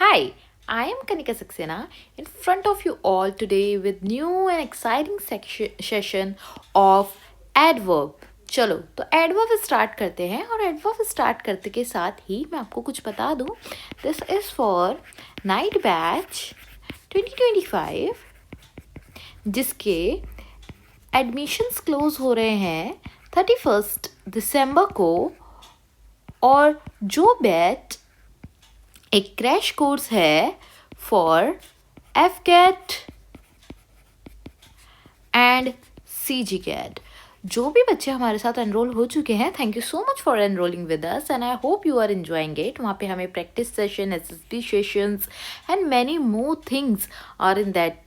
Hi, I am Kanika Saxena in front of you all today with new and exciting session of adverb. चलो तो adverb start करते हैं और adverb start करते के साथ ही मैं आपको कुछ बता दूं. This is for night batch 2025 जिसके एडमिशन्स क्लोज हो रहे हैं 31 दिसंबर को. और जो बैच एक क्रैश कोर्स है for AFCAT and CG CAT. जो भी बच्चे हमारे साथ एनरोल हो चुके हैं, thank you so much for enrolling with us and I hope you are enjoying it. वहाँ पे हमें practice session, SSB sessions and many more things are in that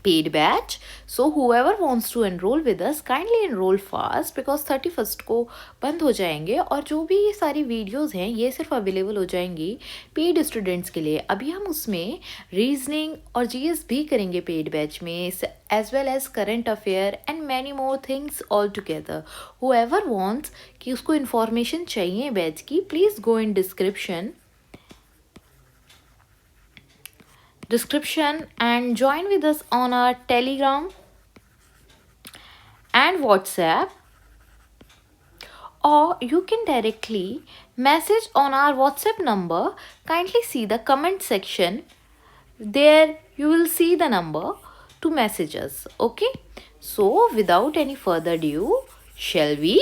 paid batch. So whoever wants to enroll with us, kindly enroll fast because 31st को बंद हो जाएंगे. और जो भी ये सारी वीडियोस हैं ये सिर्फ अवेलेबल हो जाएंगी पेड स्टूडेंट्स के लिए. अभी हम उसमें रीजनिंग और जीएस भी करेंगे पेड बैच में, as well as current affair and many more things all together. whoever wants कि उसको इन्फॉर्मेशन चाहिए बैच की, please go in description and join with us on our Telegram and WhatsApp, or you can directly message on our WhatsApp number. Kindly see the comment section, there you will see the number to message us. Okay, so without any further ado, shall we?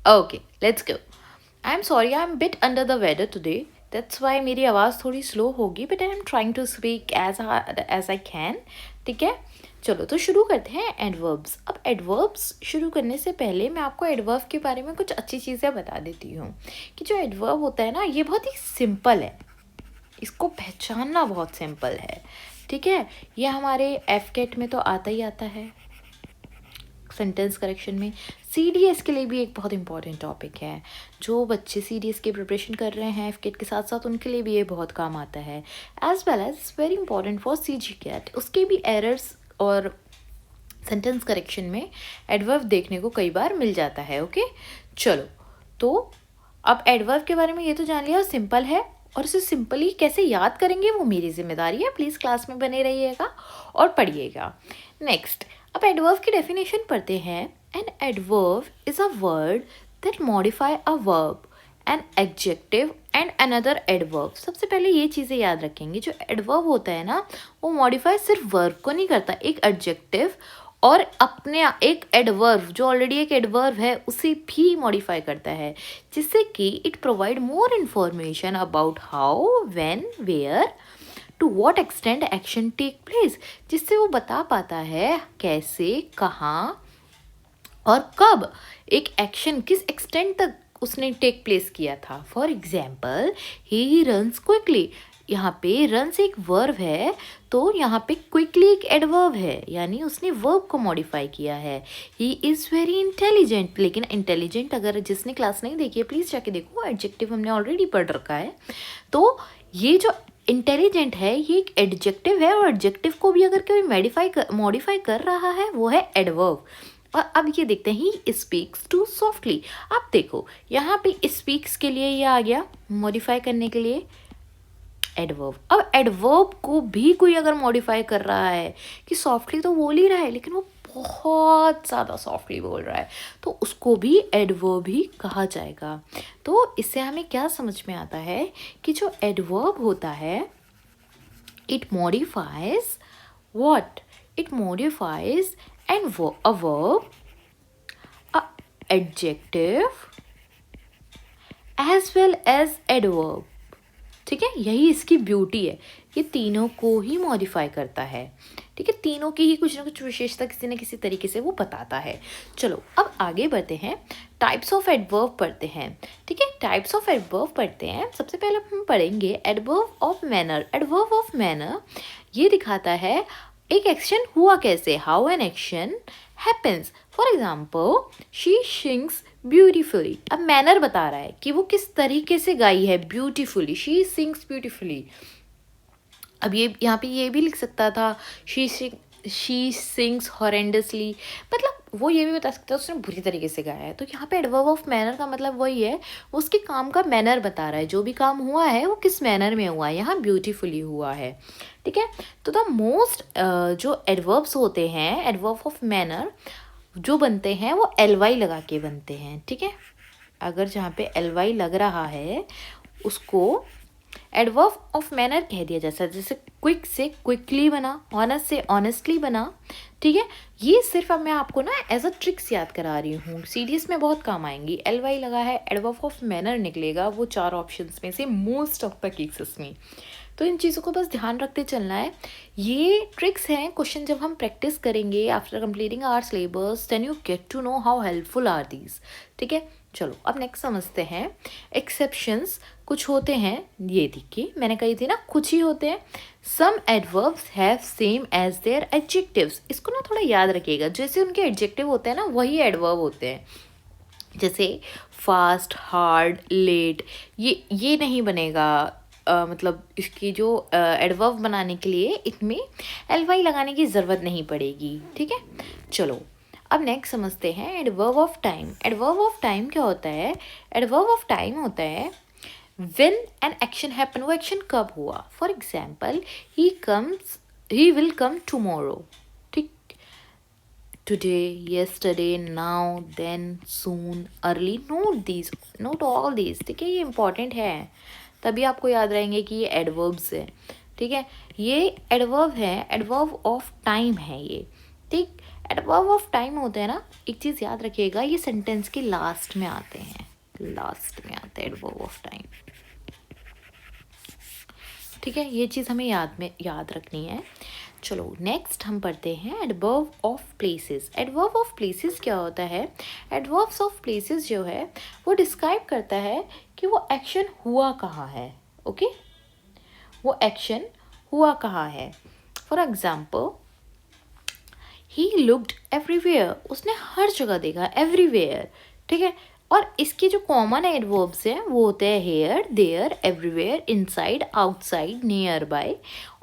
Okay, let's go. I'm sorry, I'm a bit under the weather today. That's why मेरी आवाज़ थोड़ी slow होगी, but I am trying to speak as I can. ठीक है, चलो तो शुरू करते हैं एडवर्ब्स. अब एडवर्ब्स शुरू करने से पहले मैं आपको एडवर्ब के बारे में कुछ अच्छी चीज़ें बता देती हूँ कि जो एडवर्ब होता है ना, ये बहुत ही सिंपल है. इसको पहचानना बहुत सिंपल है. ठीक है, ये हमारे एफकेट में तो आता ही आता है, सेंटेंस करेक्शन में. सीडीएस के लिए भी एक बहुत इंपॉर्टेंट टॉपिक है. जो बच्चे सीडीएस की प्रिपरेशन कर रहे हैं एफकेट के साथ साथ, उनके लिए भी ये बहुत काम आता है. As well as very important for CG CAT. उसके भी एरर्स और सेंटेंस करेक्शन में एडवर्ब देखने को कई बार मिल जाता है. ओके, चलो तो अब एडवर्ब के बारे में ये तो जान लिया, सिंपल है. और इसे सिंपली कैसे याद करेंगे वो मेरी जिम्मेदारी है. प्लीज़ क्लास में बने रहिएगा और पढ़िएगा. नेक्स्ट, अब एडवर्ब की डेफिनेशन पढ़ते हैं. An adverb is a word that modify a verb, an adjective and another adverb. सबसे पहले ये चीज़ें याद रखेंगे, जो एडवर्ब होता है ना, वो मॉडिफाई सिर्फ वर्ब को नहीं करता, एक एडजेक्टिव और अपने एक एडवर्ब जो ऑलरेडी एक एडवर्ब है उसे भी मॉडिफाई करता है, जिससे कि it provide more information about how, when, where, to what extent action take place. जिससे वो बता पाता है कैसे, कहाँ और कब एक एक्शन किस एक्सटेंड तक उसने टेक प्लेस किया था. For example, he runs quickly. यहाँ पे रन्स एक वर्ब है, तो यहाँ पे क्विकली एक एडवर्ब है, यानी उसने वर्ब को मॉडिफाई किया है. He is very intelligent. लेकिन इंटेलिजेंट अगर जिसने क्लास नहीं देखी है प्लीज़ जाके देखो, एडजेक्टिव हमने ऑलरेडी पढ़ रखा है. तो ये जो इंटेलिजेंट है ये एक एडजेक्टिव है, और एडजेक्टिव को भी अगर कोई मॉडिफाई कर रहा है वो है एडवर्ब. और अब ये देखते हैं, ही स्पीक्स टू सॉफ्टली. आप देखो यहाँ पे स्पीक्स के लिए ये आ गया मॉडिफाई करने के लिए एडवर्ब. अब एडवर्ब को भी कोई अगर मॉडिफाई कर रहा है कि सॉफ्टली तो बोल ही रहा है लेकिन वो बहुत ज़्यादा सॉफ्टली बोल रहा है, तो उसको भी एडवर्ब ही कहा जाएगा. तो इससे हमें क्या समझ में आता है कि जो एडवर्ब होता है, it modifies what, it modifies and a verb, a adjective as well as adverb. ठीक है, यही इसकी ब्यूटी है, ये तीनों को ही मॉडिफाई करता है. ठीक है, तीनों की ही कुछ ना कुछ विशेषता किसी न किसी तरीके से वो बताता है. चलो अब आगे बढ़ते हैं, टाइप्स ऑफ एडवर्ब पढ़ते हैं. ठीक है, टाइप्स ऑफ एडवर्ब पढ़ते हैं. सबसे पहले हम पढ़ेंगे adverb of manner. Adverb of manner ये दिखाता है एक एक्शन हुआ कैसे, how an action happens. For example, she sings beautifully. अब मैनर बता रहा है कि वो किस तरीके से गाई है ब्यूटीफुली, शी सिंग्स ब्यूटीफुली. अब ये यहाँ पे ये भी लिख सकता था, शी शी सिंग्स हॉरेंडसली, मतलब वो ये भी बता सकता है उसने बुरी तरीके से गाया है। तो यहाँ पे एडवर्ब ऑफ मैनर का मतलब वही है, वो उसके काम का मैनर बता रहा है, जो भी काम हुआ है वो किस मैनर में हुआ है, यहाँ ब्यूटीफुली हुआ है। ठीक है, तो द मोस्ट जो एडवर्ब्स होते हैं एडवर्ब ऑफ मैनर जो बनते हैं वो एल वाई लगा के बनते हैं। ठीक है, अगर जहाँ पे एल वाई लग रहा है उसको एडवर्ब ऑफ मैनर कह दिया जाता है। जैसे क्विक से क्विकली बना, ऑनेस्ट से ऑनेस्टली बना। ठीक है, ये सिर्फ अब मैं आपको ना एज अ ट्रिक्स याद करा रही हूँ, सीरीज में बहुत काम आएंगी। एल वाई लगा है, एडवर्ब ऑफ मैनर निकलेगा वो 4 ऑप्शंस में से मोस्ट ऑफ द केसेस में। तो इन चीज़ों को बस ध्यान रखते चलना है। ये ट्रिक्स हैं, क्वेश्चन जब हम प्रैक्टिस करेंगे after completing our syllabus then you get to know how helpful are these. ठीक है, चलो अब नेक्स्ट समझते हैं एक्सेप्शंस। कुछ होते हैं, ये देखिए मैंने कही थी ना कुछ ही होते हैं। Some adverbs have same as their adjectives, इसको ना थोड़ा याद रखिएगा, जैसे उनके एडजेक्टिव होते हैं ना वही एडवर्ब होते हैं। जैसे फास्ट, हार्ड, लेट, ये नहीं बनेगा। मतलब इसकी जो एडवर्ब बनाने के लिए इसमें एल वाई लगाने की ज़रूरत नहीं पड़ेगी। ठीक है, चलो अब नेक्स्ट समझते हैं adverb of time. Adverb of time क्या होता है? एडवर्ब ऑफ टाइम होता है when an action happen, वो एक्शन कब हुआ। For example he will come tomorrow. ठीक, today, yesterday, now, then, soon, early, note all these। ठीक है, ये इंपॉर्टेंट है, तभी आपको याद रहेंगे कि ये एडवर्ब्स है। ठीक है, ये एडवर्ब है, एडवर्ब ऑफ टाइम है ये। ठीक, एडवर्ब ऑफ टाइम होते हैं ना, एक चीज़ याद रखिएगा, ये सेंटेंस के लास्ट में आते हैं, लास्ट में आते हैं एडवर्ब ऑफ टाइम। ठीक है, ये चीज़ हमें याद रखनी है। चलो नेक्स्ट हम पढ़ते हैं adverb of places. Adverb of places क्या होता है? एडवर्ब्स ऑफ प्लेसेस जो है वो डिस्क्राइब करता है कि वो एक्शन हुआ कहाँ है। ओके, वो एक्शन हुआ कहाँ है। For example he looked everywhere, उसने हर जगह देखा, एवरीवेयर। ठीक है, और इसके जो कॉमन एडवर्ब्स हैं वो होते हैं here, there, everywhere, inside, outside, nearby.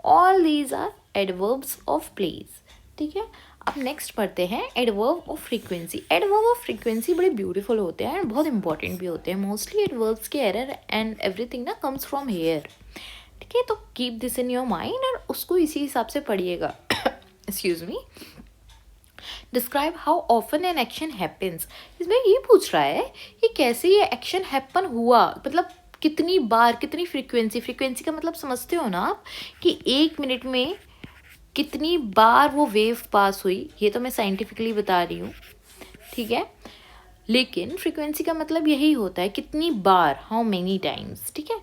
All these are adverbs of place. ठीक है, अब नेक्स्ट पढ़ते हैं adverb of frequency. Adverb of frequency बड़े ब्यूटीफुल होते हैं और बहुत इंपॉर्टेंट भी होते हैं। मोस्टली एडवर्ब्स के एरर एंड एवरीथिंग ना कम्स फ्रॉम हेयर। ठीक है, तो keep this in your mind और उसको इसी हिसाब से पढ़िएगा। Excuse me. Describe how often an action happens. इसमें ये पूछ रहा है कि कैसे ये एक्शन हैपन हुआ, मतलब कितनी बार, कितनी फ्रीक्वेंसी। फ्रीक्वेंसी का मतलब समझते हो ना आप, कि 1 मिनट में कितनी बार वो वेव पास हुई। ये तो मैं साइंटिफिकली बता रही हूँ, ठीक है, लेकिन फ्रीक्वेंसी का मतलब यही होता है कितनी बार, हाउ मेनी टाइम्स। ठीक है,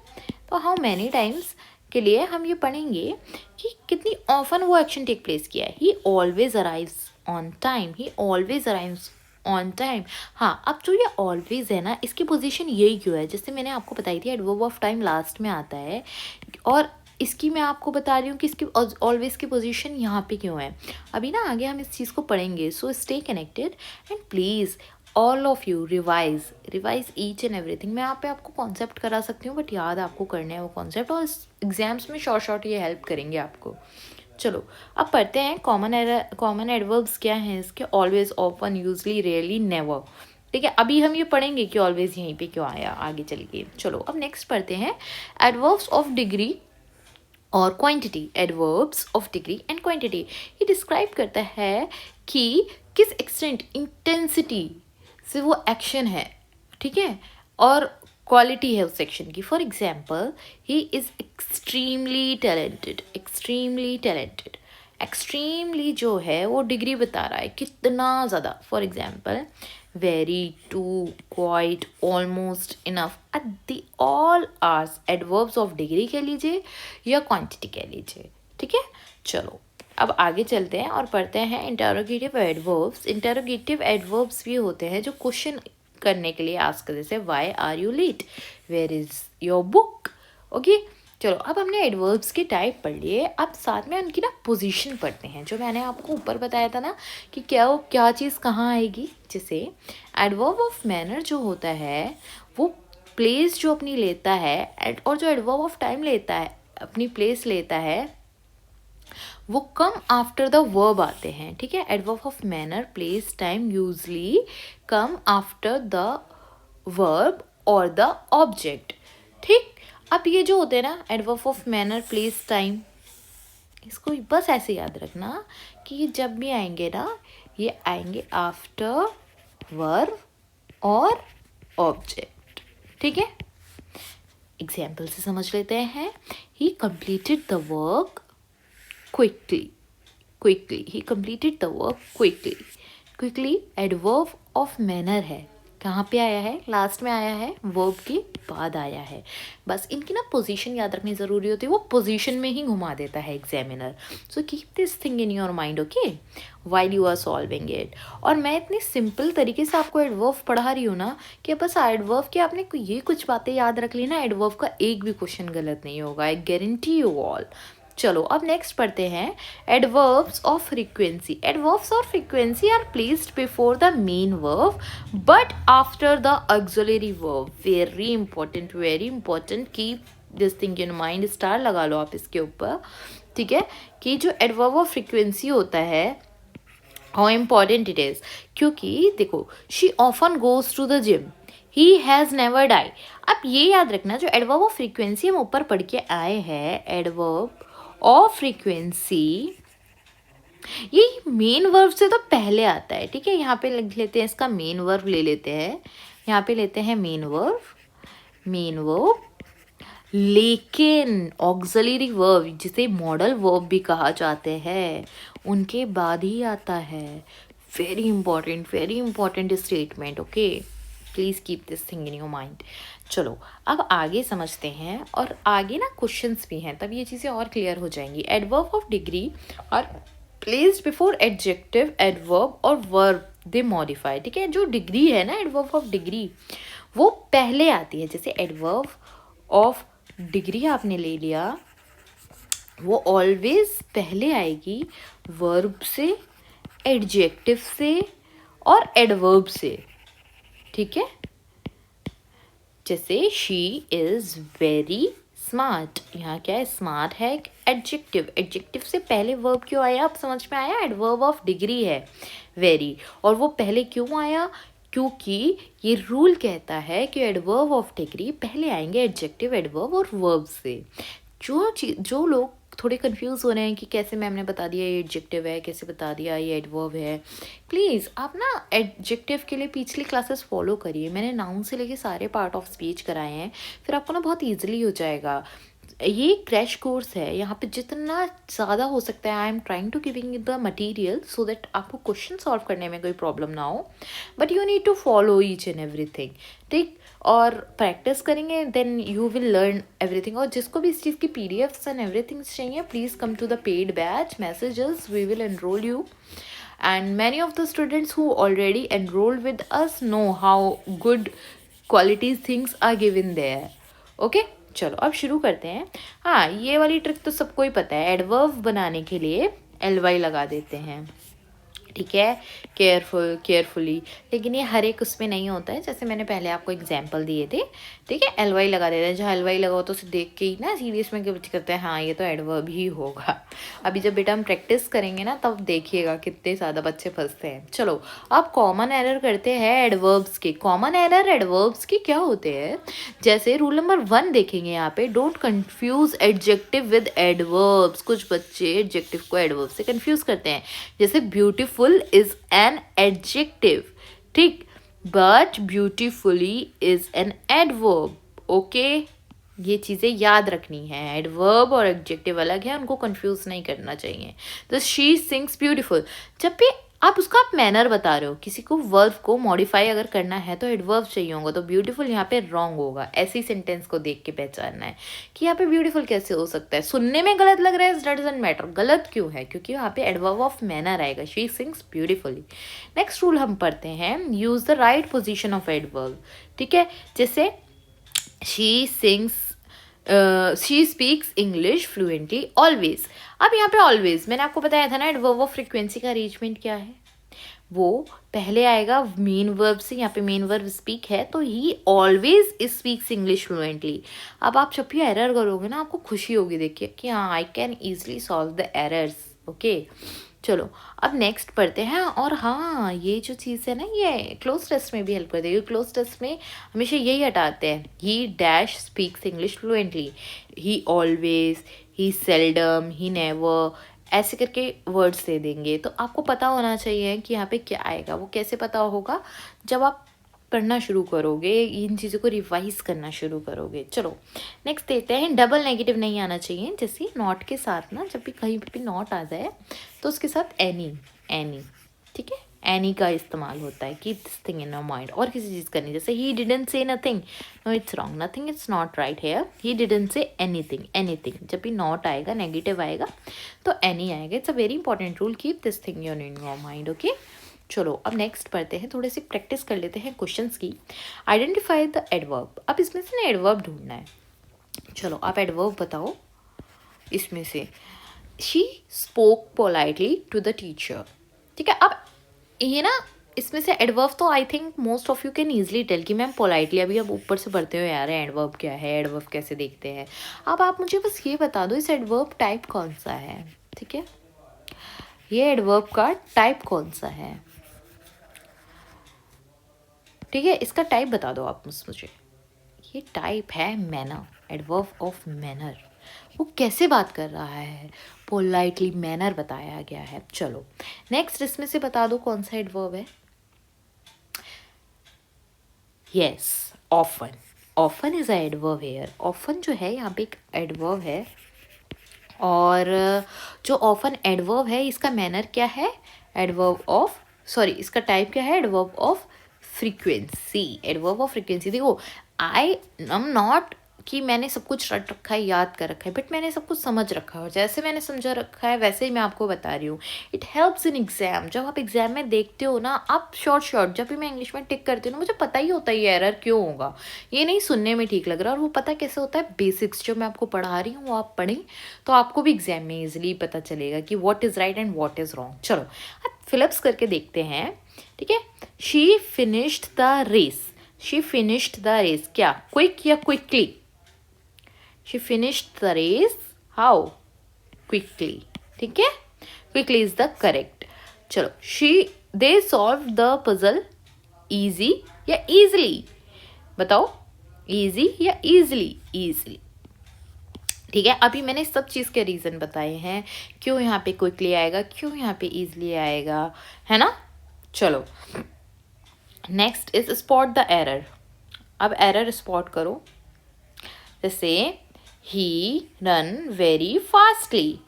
तो हाउ मेनी टाइम्स के लिए हम ये पढ़ेंगे कि कितनी ऑफन वो एक्शन टेक प्लेस किया है। ही always arrives on time, he always arrives on time. हाँ, अब जो ये ऑलवेज है ना, इसकी पोजीशन यही क्यों है? जैसे मैंने आपको बताई थी एडवर्ब ऑफ टाइम लास्ट में आता है, और इसकी मैं आपको बता रही हूँ कि इसकी ऑलवेज की पोजीशन यहाँ पे क्यों है। अभी ना आगे हम इस चीज़ को पढ़ेंगे, so stay connected and please all of you revise each and everything. मैं यहाँ पे आपको कॉन्सेप्ट करा सकती हूँ, बट याद आपको करने हैं वो कॉन्सेप्ट, और एग्जाम्स में शॉर्ट ये हेल्प करेंगे आपको। चलो अब पढ़ते हैं कॉमन एडवर्ब्स क्या हैं इसके। Always, often, usually, rarely, never. ठीक है, अभी हम ये पढ़ेंगे कि ऑलवेज यहीं पे क्यों आया आगे चल के। चलो अब नेक्स्ट पढ़ते हैं एडवर्ब्स ऑफ डिग्री और quantity. Adverbs of degree and quantity, ये डिस्क्राइब करता है कि किस एक्सटेंट, इंटेंसिटी से वो एक्शन है। ठीक है, और क्वालिटी है उस एक्शन की। For example he is extremely talented, extremely talented. Extremely जो है वो डिग्री बता रहा है कितना ज़्यादा। For example very, too, quite, almost, enough, at the all are adverbs of degree कह लीजिए या क्वांटिटी कह लीजिए। ठीक है, चलो अब आगे चलते हैं और पढ़ते हैं इंटरोगेटिव एडवर्ब्स। इंटरोगेटिव एडवर्ब्स भी होते हैं जो क्वेश्चन करने के लिए आस्क, जैसे why are you late, where is your book. Okay, चलो अब हमने एडवर्ब्स के टाइप पढ़ लिए, अब साथ में उनकी ना पोजीशन पढ़ते हैं, जो मैंने आपको ऊपर बताया था ना कि क्या चीज़ कहाँ आएगी। जैसे एडवर्ब ऑफ मैनर जो होता है वो प्लेस जो अपनी लेता है, और जो एडवर्ब ऑफ टाइम लेता है अपनी प्लेस लेता है वो कम आफ्टर द वर्ब आते हैं, ठीक है। Adverb of manner, place, time usually come after the verb और द ऑब्जेक्ट, ठीक। अब ये जो होते हैं ना adverb of manner, place, time, इसको बस ऐसे याद रखना कि ये जब भी आएंगे ना ये आएंगे आफ्टर वर्ब और ऑब्जेक्ट, ठीक है। एग्जाम्पल से समझ लेते हैं। ही completed the work quickly he completed the work quickly adverb of manner है, कहाँ पे आया है, लास्ट में आया है, वर्ब के बाद आया है। बस इनकी ना पोजीशन याद रखनी ज़रूरी होती है, वो पोजीशन में ही घुमा देता है examiner. So keep this thing in your mind, okay, while you are solving it. और मैं इतनी सिंपल तरीके से आपको एडवर्ब पढ़ा रही हूँ ना कि बस एडवर्ब की आपने ये कुछ बातें याद रख ली ना, एडवर्ब का एक भी क्वेश्चन गलत नहीं होगा, आई गारंटी यू ऑल। चलो अब नेक्स्ट पढ़ते हैं adverbs of frequency. Adverbs of frequency are placed before the main verb but after the auxiliary verb. Very important, keep this thing in mind, star लगा लो आप इसके ऊपर, ठीक है। कि जो एडवर्ब ऑफ फ्रीक्वेंसी होता है हाउ इम्पॉर्टेंट इट इज, क्योंकि देखो she often goes to the gym, he has never die. अब ये याद रखना जो एडवर्ब ऑफ फ्रीक्वेंसी हम ऊपर पढ़ के आए हैं, एडवर्ब ऑफ फ्रीक्वेंसी ये मेन वर्ब से तो पहले आता है, ठीक है। यहाँ पे लिख लेते हैं, इसका मेन वर्ब ले लेते हैं, यहाँ पे लेते हैं मेन वर्ब, लेकिन ऑक्सिलरी वर्ब जिसे मॉडल वर्ब भी कहा जाते हैं उनके बाद ही आता है। Very important statement, okay, please keep this thing in your mind. चलो अब आगे समझते हैं, और आगे ना क्वेश्चंस भी हैं तब ये चीज़ें और क्लियर हो जाएंगी। एडवर्ब ऑफ डिग्री और प्लेस्ड बिफोर एडजेक्टिव, एडवर्ब और वर्ब दे मॉडिफाई, ठीक है। जो डिग्री है ना एडवर्ब ऑफ डिग्री वो पहले आती है, जैसे एडवर्ब ऑफ डिग्री आपने ले लिया वो ऑलवेज पहले आएगी वर्ब से, एडजेक्टिव से और एडवर्ब से, ठीक है। जैसे शी इज़ वेरी स्मार्ट, यहाँ क्या है, स्मार्ट है एडजेक्टिव से पहले वर्ब क्यों आया, अब समझ में आया, एडवर्ब ऑफ डिग्री है वेरी, और वो पहले क्यों आया, क्योंकि ये रूल कहता है कि एडवर्ब ऑफ डिग्री पहले आएंगे एडजेक्टिव, एडवर्ब और वर्ब से। जो लोग थोड़े कंफ्यूज हो रहे हैं कि कैसे मैम ने बता दिया ये एडजेक्टिव है, कैसे बता दिया ये एडवर्ब है, प्लीज़ आप ना एडजेक्टिव के लिए पिछली क्लासेस फॉलो करिए, मैंने नाउन से लेके सारे पार्ट ऑफ स्पीच कराए हैं, फिर आपको ना बहुत ईजिली हो जाएगा। ये क्रैश कोर्स है, यहाँ पे जितना ज़्यादा हो सकता है I am trying to giving the material so that आपको क्वेश्चन सॉल्व करने में कोई प्रॉब्लम ना हो, but you need to follow each and everything, ठीक। और प्रैक्टिस करेंगे then you will learn everything. और जिसको भी इस चीज़ की पीडीएफ्स एंड एवरीथिंग चाहिए please come to the paid batch messages, we will enrol you, and many of the students who already enrolled with us know how good quality things are given there, okay। चलो अब शुरू करते हैं। हाँ ये वाली trick तो सबको ही पता है, एडवर्ब बनाने के लिए ly लगा देते हैं, ठीक है, केयरफुली, लेकिन ये हर एक उसमें नहीं होता है, जैसे मैंने पहले आपको एग्जांपल दिए थे, ठीक है। एलवाई लगा देते हैं, जहाँ एलवाई लगा हो तो उसे देख के ही ना सीरियस में कुछ करते हैं, हाँ ये तो एडवर्ब ही होगा। अभी जब बेटा हम प्रैक्टिस करेंगे ना तब देखिएगा कितने ज़्यादा बच्चे फंसते हैं। चलो अब कॉमन एरर करते हैं एडवर्ब्स के। कॉमन एरर एडवर्ब्स के क्या होते हैं, जैसे रूल नंबर 1 देखेंगे यहाँ पे, don't confuse adjective with adverbs. कुछ बच्चे एडजेक्टिव को एडवर्ब से कन्फ्यूज करते हैं, जैसे ब्यूटीफुल इज एन एडजेक्टिव, ठीक, but beautifully is an adverb, okay. ये चीज़ें याद रखनी है, एडवर्ब और एडजेक्टिव अलग है, उनको कंफ्यूज नहीं करना चाहिए। तो शी सिंग्स ब्यूटीफुल, जब भी आप उसका आप मैनर बता रहे हो, किसी को वर्ब को मॉडिफाई अगर करना है तो एडवर्ब चाहिए होगा, तो ब्यूटीफुल यहाँ पे रॉन्ग होगा। ऐसी सेंटेंस को देख के पहचानना है कि यहाँ पे ब्यूटीफुल कैसे हो सकता है, सुनने में गलत लग रहा है, दैट डजंट मैटर, गलत क्यों है, क्योंकि यहाँ पे एडवर्ब ऑफ मैनर आएगा, she sings beautifully. Next rule हम पढ़ते हैं, use the right position of adverb, ठीक है। जैसे she speaks English fluently always. अब यहाँ पे ऑलवेज मैंने आपको बताया था ना एडवर्ब ऑफ फ्रीक्वेंसी का अरेंजमेंट क्या है, वो पहले आएगा मेन वर्ब से। यहाँ पे मेन वर्ब स्पीक है तो ही ऑलवेज स्पीक्स इंग्लिश फ्लुएंटली। अब आप जब भी एरर करोगे ना, आपको खुशी होगी देखिए कि हाँ I can easily solve the errors. Okay, चलो अब नेक्स्ट पढ़ते हैं। और हाँ, ये जो चीज़ है ना, ये क्लोज टेस्ट में भी हेल्प करती है। क्लोज टेस्ट में हमेशा यही हटाते हैं, ही dash speaks English fluently, he always, he seldom, he never, ऐसे करके वर्ड्स दे देंगे। तो आपको पता होना चाहिए कि यहाँ पे क्या आएगा। वो कैसे पता होगा? जब आप पढ़ना शुरू करोगे, इन चीज़ों को रिवाइज करना शुरू करोगे। चलो नेक्स्ट देते हैं। डबल नेगेटिव नहीं आना चाहिए, जैसे नॉट के साथ ना, जब भी कहीं पर भी नॉट आ जाए तो उसके साथ एनी, एनी, ठीक है, एनी का इस्तेमाल होता है। Keep this thing in your mind. और किसी चीज़ करनी, जैसे he didn't say nothing, no it's wrong, nothing it's not right here, he didn't say anything, anything. जब भी नॉट आएगा, नेगेटिव आएगा तो एनी आएगा। It's a very important rule, keep this thing in your mind. Okay, चलो अब next पढ़ते हैं, थोड़ी सी प्रैक्टिस कर लेते हैं क्वेश्चंस की। Identify the adverb. अब इसमें से ना एडवर्ब ढूंढना है। चलो आप एडवर्ब बताओ इसमें से। She spoke politely to the teacher, ठीक है। अब ये ना, इसमें से एडवर्ब तो I think most of you can easily tell कि मैम पोलाइटली, अभी अब ऊपर से पढ़ते हुए आ रहे हैं एडवर्ब क्या है, एडवर्ब कैसे देखते हैं। अब आप मुझे बस ये बता दो इस एडवर्ब टाइप कौन सा है, ठीक है, ये एडवर्ब का टाइप कौन सा है, ठीक है, इसका टाइप बता दो आप मुझे। ये टाइप है मैनर, एडवर्ब ऑफ मैनर। वो कैसे बात कर रहा है, पोलाइटली, मैनर बताया गया है। चलो नेक्स्ट इसमें से बता दो कौन सा एडवर्ब है। Yes, often, often is a adverb here. Often जो है यहाँ पे एक एडवर्ब है, और जो ऑफन एडवर्ब है इसका मैनर क्या है, एडवर्ब ऑफ, सॉरी इसका टाइप क्या है, adverb of frequency, adverb of frequency. देखो आई एम नॉट कि मैंने सब कुछ रट रखा है, याद कर रखा है, बट मैंने सब कुछ समझ रखा है, और जैसे मैंने समझा रखा है वैसे ही मैं आपको बता रही हूँ। It helps in exam. जब आप एग्जाम में देखते हो ना, आप शॉर्ट जब भी मैं इंग्लिश में टिक करती हूँ ना, मुझे पता ही होता है ये एरर क्यों होगा। ये नहीं सुनने में ठीक लग रहा, और वो पता कैसे होता है, बेसिक्स जो मैं आपको पढ़ा रही हूँ वो आप पढ़ें तो आपको भी एग्जाम में ईजिली पता चलेगा कि what is right and what is wrong. चलो अब फिलअप्स करके देखते हैं, ठीक है। She finished the race, she finished the race, क्या क्विक या quickly? She finished the race how, quickly, ठीक है, क्विकली इज द करेक्ट। चलो they solve the puzzle easy या इजली, बताओ, इजी या इजली? इजली, ठीक है। अभी मैंने सब चीज़ के रीज़न बताए हैं, क्यों यहाँ पे क्विकली आएगा, क्यों यहाँ पे इजली आएगा, है ना। चलो next is spot the error. अब एरर स्पॉट करो, जैसे ही रन वेरी फास्टली।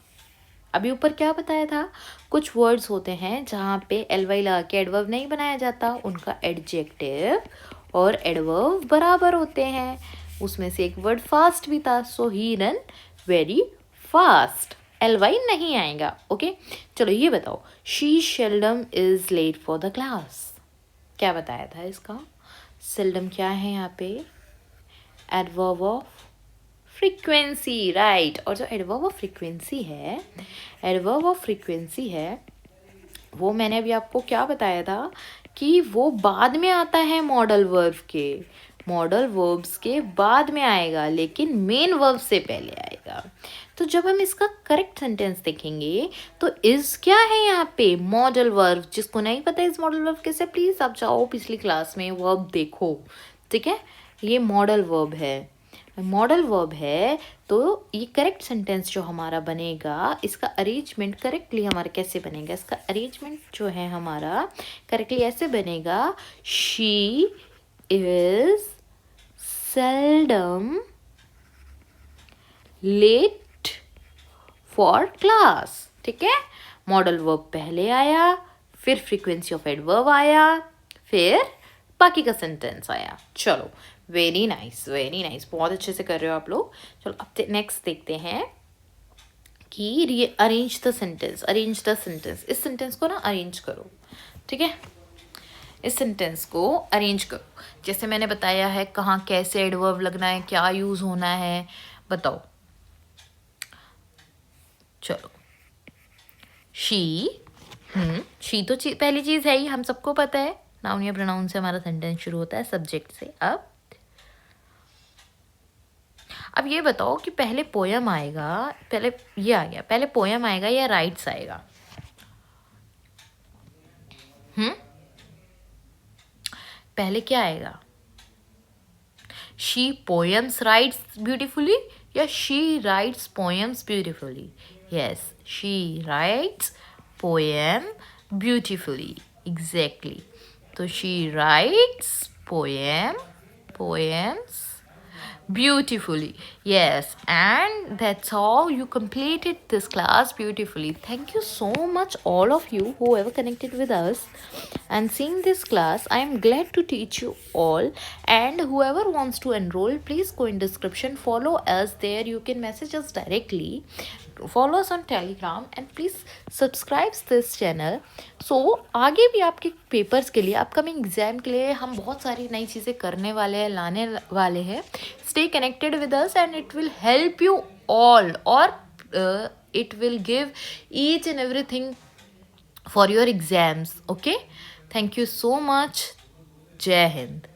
अभी ऊपर क्या बताया था, कुछ वर्ड्स होते हैं जहाँ पे एल वाई लगा के एडवर्ब नहीं बनाया जाता, उनका एडजेक्टिव और एडवर्ब बराबर होते हैं। उसमें से एक वर्ड फास्ट भी था, so he run very fast, L Y नहीं आएगा। ओके, चलो ये बताओ, she seldom is late for the class, क्या बताया था इसका? सेल्डम क्या है यहाँ पे, एडवर्ब ऑफ फ्रीक्वेंसी, राइट। और जो एडवर्ब ऑफ फ्रीक्वेंसी है, एडवर्ब ऑफ फ्रीक्वेंसी है, वो मैंने अभी आपको क्या बताया था कि वो बाद में आता है मॉडल वर्ब के, मॉडल वर्ब्स के बाद में आएगा, लेकिन मेन वर्ब से पहले आएगा। तो जब हम इसका करेक्ट सेंटेंस देखेंगे तो इज क्या है यहाँ पे, मॉडल वर्ब। जिसको नहीं पता इस मॉडल वर्ब कैसे, प्लीज आप जाओ पिछली क्लास में वर्ब देखो, ठीक है। ये मॉडल वर्ब है, मॉडल वर्ब है। तो ये करेक्ट सेंटेंस जो हमारा बनेगा, इसका अरेंजमेंट करेक्टली हमारा कैसे बनेगा, इसका अरेंजमेंट जो है हमारा करेक्टली ऐसे बनेगा, she is seldom late for class, ठीक है। मॉडल वर्ब पहले आया, फिर फ्रीक्वेंसी ऑफ एडवर्ब आया, फिर बाकी का सेंटेंस आया। चलो वेरी नाइस, वेरी नाइस, बहुत अच्छे से कर रहे हो आप लोग। चलो अब नेक्स्ट देखते हैं कि arrange the sentence, arrange the sentence. इस सेंटेंस को ना अरेंज करो, ठीक है, इस सेंटेंस को अरेंज करो। जैसे मैंने बताया है कहाँ कैसे एडवर्ब लगना है, क्या यूज होना है, बताओ। चलो, शी शी तो पहली चीज है ही, हम सबको पता है। नाउन या प्रोनाउन से हमारा सेंटेंस शुरू होता है, सब्जेक्ट से। अब ये बताओ कि पहले पोयम आएगा, पहले ये आ गया, पहले पोयम आएगा या राइट्स आएगा? पहले क्या आएगा? शी पोयम्स राइट्स ब्यूटिफुली या she writes poems beautifully? Yes, she writes poem beautifully, exactly. तो she writes poems beautifully. Yes, and that's all. You completed this class beautifully. Thank you so much, all of you, whoever connected with us and seeing this class. I am glad to teach you all, and whoever wants to enroll, please go in description, follow us there. You can message us directly, follow us on Telegram, and please subscribe this channel. So आगे भी आपके papers के लिए, upcoming exam के लिए हम बहुत सारी नई चीज़ें करने वाले हैं, लाने वाले हैं। Stay connected with us and it will help you all, or it will give each and everything for your exams. Okay, thank you so much. Jai Hind.